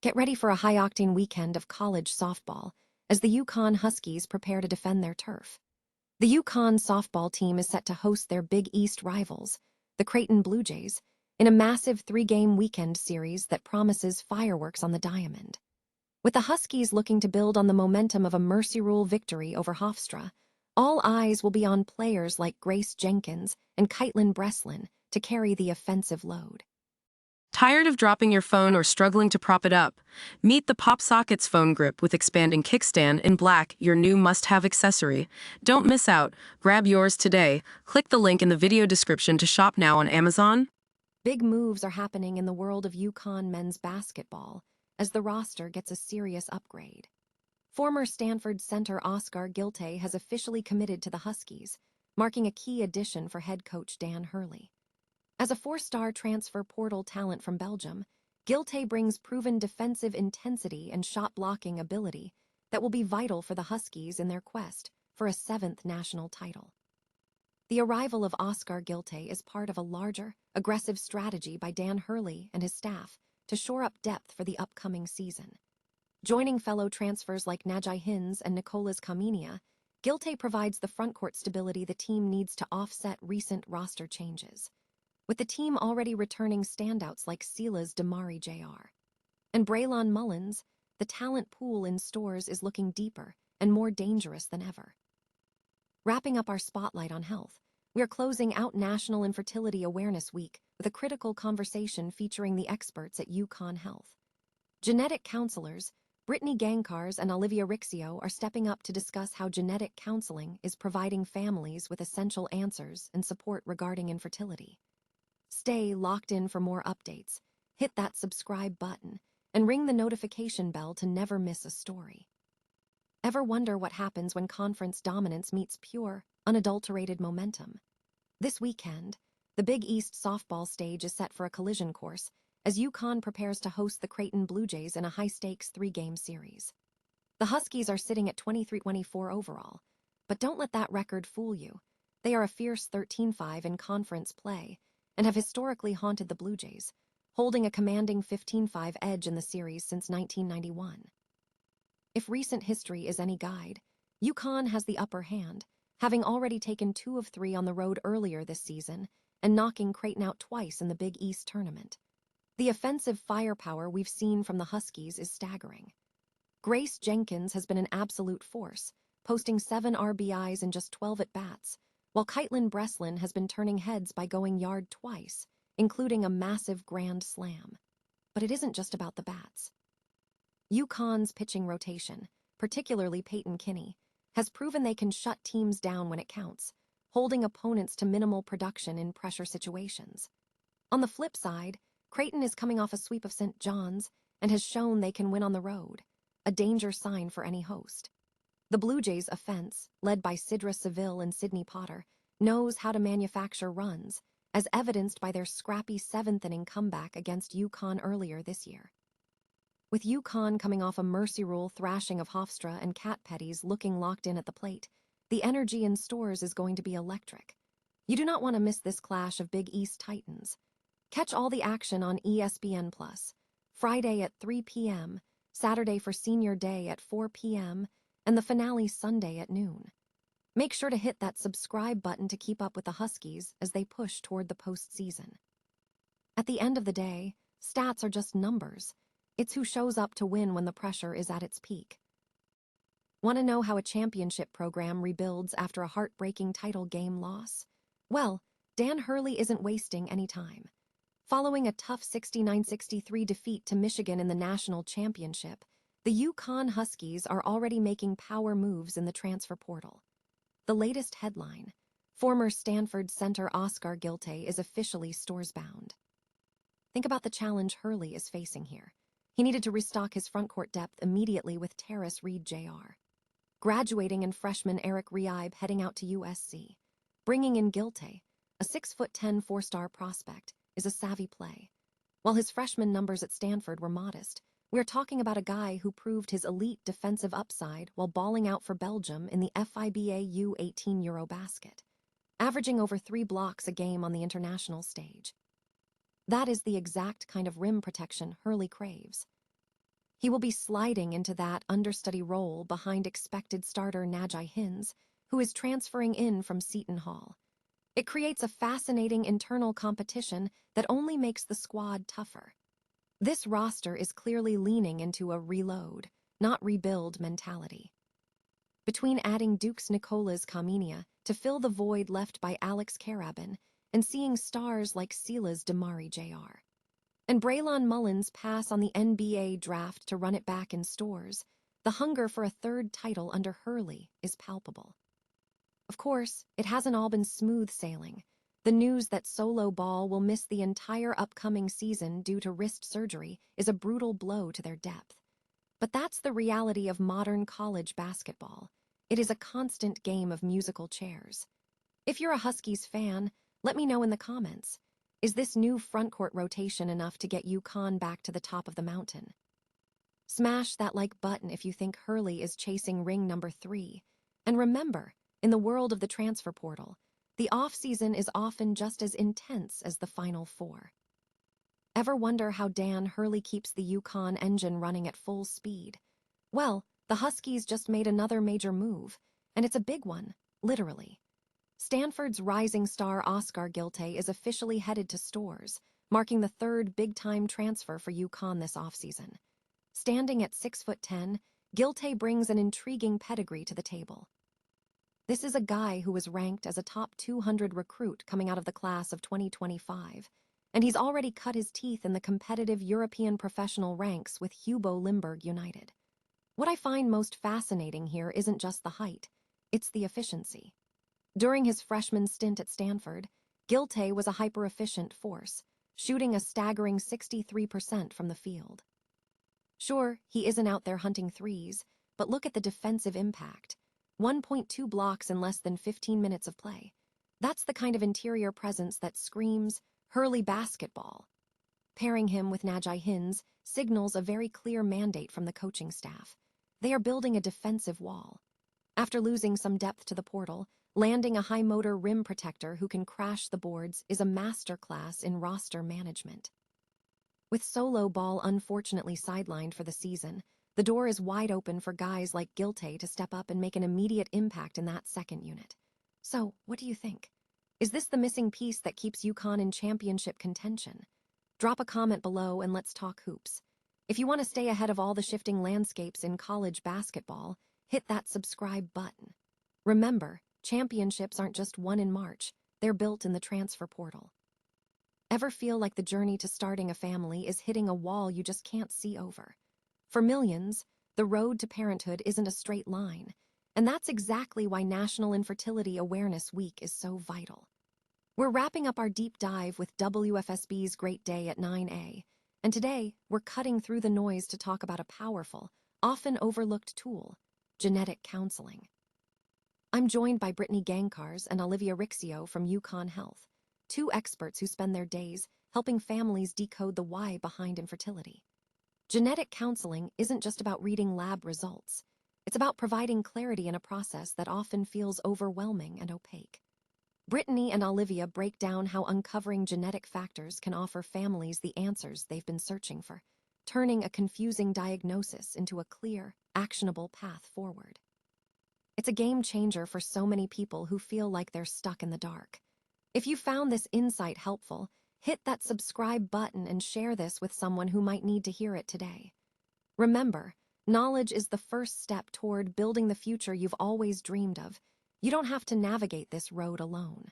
Get ready for a high-octane weekend of college softball as the UConn Huskies prepare to defend their turf. The UConn softball team is set to host their Big East rivals, the Creighton Blue Jays, in a massive 3-game weekend series that promises fireworks on the diamond. With the Huskies looking to build on the momentum of a Mercy Rule victory over Hofstra, all eyes will be on players like Grace Jenkins and Caitlin Breslin to carry the offensive load. Tired of dropping your phone or struggling to prop it up? Meet the PopSockets phone grip with expanding kickstand in black, your new must-have accessory. Don't miss out. Grab yours today. Click the link in the video description to shop now on Amazon. Big moves are happening in the world of UConn men's basketball as the roster gets a serious upgrade. Former Stanford center Oskar Giltay has officially committed to the Huskies, marking a key addition for head coach Dan Hurley. As a 4-star transfer portal talent from Belgium, Giltay brings proven defensive intensity and shot-blocking ability that will be vital for the Huskies in their quest for a 7th national title. The arrival of Oskar Giltay is part of a larger, aggressive strategy by Dan Hurley and his staff to shore up depth for the upcoming season. Joining fellow transfers like Najai Hins and Nicolas Kaminia, Giltay provides the frontcourt stability the team needs to offset recent roster changes, with the team already returning standouts like Sila's Damari Jr. And Braylon Mullins, the talent pool in stores is looking deeper and more dangerous than ever. Wrapping up our spotlight on health, we are closing out National Infertility Awareness Week with a critical conversation featuring the experts at UConn Health. Genetic counselors Brittany Gankars and Olivia Rixio are stepping up to discuss how genetic counseling is providing families with essential answers and support regarding infertility. Stay locked in for more updates, hit that subscribe button, and ring the notification bell to never miss a story. Ever wonder what happens when conference dominance meets pure, unadulterated momentum? This weekend, the Big East softball stage is set for a collision course as UConn prepares to host the Creighton Blue Jays in a high-stakes 3-game series. The Huskies are sitting at 23-24 overall, but don't let that record fool you. They are a fierce 13-5 in conference play and have historically haunted the Blue Jays, holding a commanding 15-5 edge in the series since 1991. If recent history is any guide, UConn has the upper hand, having already taken 2 of 3 on the road earlier this season and knocking Creighton out twice in the Big East tournament. The offensive firepower we've seen from the Huskies is staggering. Grace Jenkins has been an absolute force, posting 7 RBIs in just 12 at-bats, while Caitlin Breslin has been turning heads by going yard twice, including a massive grand slam. But it isn't just about the bats. UConn's pitching rotation, particularly Peyton Kinney, has proven they can shut teams down when it counts, holding opponents to minimal production in pressure situations. On the flip side, Creighton is coming off a sweep of St. John's and has shown they can win on the road, a danger sign for any host. The Blue Jays' offense, led by Sidra Seville and Sydney Potter, knows how to manufacture runs, as evidenced by their scrappy 7th-inning comeback against UConn earlier this year. With UConn coming off a Mercy Rule thrashing of Hofstra and Cat Petties looking locked in at the plate, the energy in stores is going to be electric. You do not want to miss this clash of Big East Titans. Catch all the action on ESPN+, Friday at 3 p.m., Saturday for Senior Day at 4 p.m., and the finale Sunday at noon. Make sure to hit that subscribe button to keep up with the Huskies as they push toward the postseason. At the end of the day, stats are just numbers. It's who shows up to win when the pressure is at its peak. Want to know how a championship program rebuilds after a heartbreaking title game loss? Well, Dan Hurley isn't wasting any time. Following a tough 69-63 defeat to Michigan in the national championship, the UConn Huskies are already making power moves in the transfer portal. The latest headline: former Stanford center Oskar Giltay is officially stores-bound. Think about the challenge Hurley is facing here. He needed to restock his frontcourt depth immediately with Terrace Reed Jr. graduating and freshman Eric Reib heading out to USC. Bringing in Giltay, a 6'10" 4-star prospect, is a savvy play. While his freshman numbers at Stanford were modest, we're talking about a guy who proved his elite defensive upside while balling out for Belgium in the FIBA U18 Eurobasket, averaging over 3 blocks a game on the international stage. That is the exact kind of rim protection Hurley craves. He will be sliding into that understudy role behind expected starter Najee Hines, who is transferring in from Seton Hall. It creates a fascinating internal competition that only makes the squad tougher. This roster is clearly leaning into a reload, not rebuild mentality. Between adding Duke's Nicola's Kamenia to fill the void left by Alex Karabin and seeing stars like Sila's Damari Jr. and Braylon Mullins pass on the NBA draft to run it back in stores, the hunger for a third title under Hurley is palpable. Of course, it hasn't all been smooth sailing. The news that Solo Ball will miss the entire upcoming season due to wrist surgery is a brutal blow to their depth. But that's the reality of modern college basketball. It is a constant game of musical chairs. If you're a Huskies fan, let me know in the comments. Is this new frontcourt rotation enough to get UConn back to the top of the mountain? Smash that like button if you think Hurley is chasing ring number 3. And remember, in the world of the transfer portal, the off-season is often just as intense as the Final Four. Ever wonder how Dan Hurley keeps the UConn engine running at full speed? Well, the Huskies just made another major move, and it's a big one, literally. Stanford's rising star Oskar Giltay is officially headed to stores, marking the third big-time transfer for UConn this offseason. Standing at 6'10", Giltay brings an intriguing pedigree to the table. This is a guy who was ranked as a top 200 recruit coming out of the class of 2025, and he's already cut his teeth in the competitive European professional ranks with Hubo Limburg United. What I find most fascinating here isn't just the height, it's the efficiency. During his freshman stint at Stanford, Giltay was a hyper-efficient force, shooting a staggering 63% from the field. Sure, he isn't out there hunting threes, but look at the defensive impact. 1.2 blocks in less than 15 minutes of play. That's the kind of interior presence that screams Hurley basketball. Pairing him with Najee Hines signals a very clear mandate from the coaching staff. They are building a defensive wall. After losing some depth to the portal, landing a high-motor rim protector who can crash the boards is a masterclass in roster management. With Solo Ball unfortunately sidelined for the season, the door is wide open for guys like Giltay to step up and make an immediate impact in that second unit. So, what do you think? Is this the missing piece that keeps UConn in championship contention? Drop a comment below and let's talk hoops. If you want to stay ahead of all the shifting landscapes in college basketball, hit that subscribe button. Remember, championships aren't just won in March, they're built in the transfer portal. Ever feel like the journey to starting a family is hitting a wall you just can't see over? For millions, the road to parenthood isn't a straight line, and that's exactly why National Infertility Awareness Week is so vital. We're wrapping up our deep dive with WFSB's Great Day at 9 and today we're cutting through the noise to talk about a powerful, often overlooked tool, genetic counseling. I'm joined by Brittany Gankars and Olivia Rixio from UConn Health, two experts who spend their days helping families decode the why behind infertility. Genetic counseling isn't just about reading lab results. It's about providing clarity in a process that often feels overwhelming and opaque. Brittany and Olivia break down how uncovering genetic factors can offer families the answers they've been searching for, turning a confusing diagnosis into a clear, actionable path forward. It's a game changer for so many people who feel like they're stuck in the dark. If you found this insight helpful, hit that subscribe button and share this with someone who might need to hear it today. Remember, knowledge is the first step toward building the future you've always dreamed of. You don't have to navigate this road alone.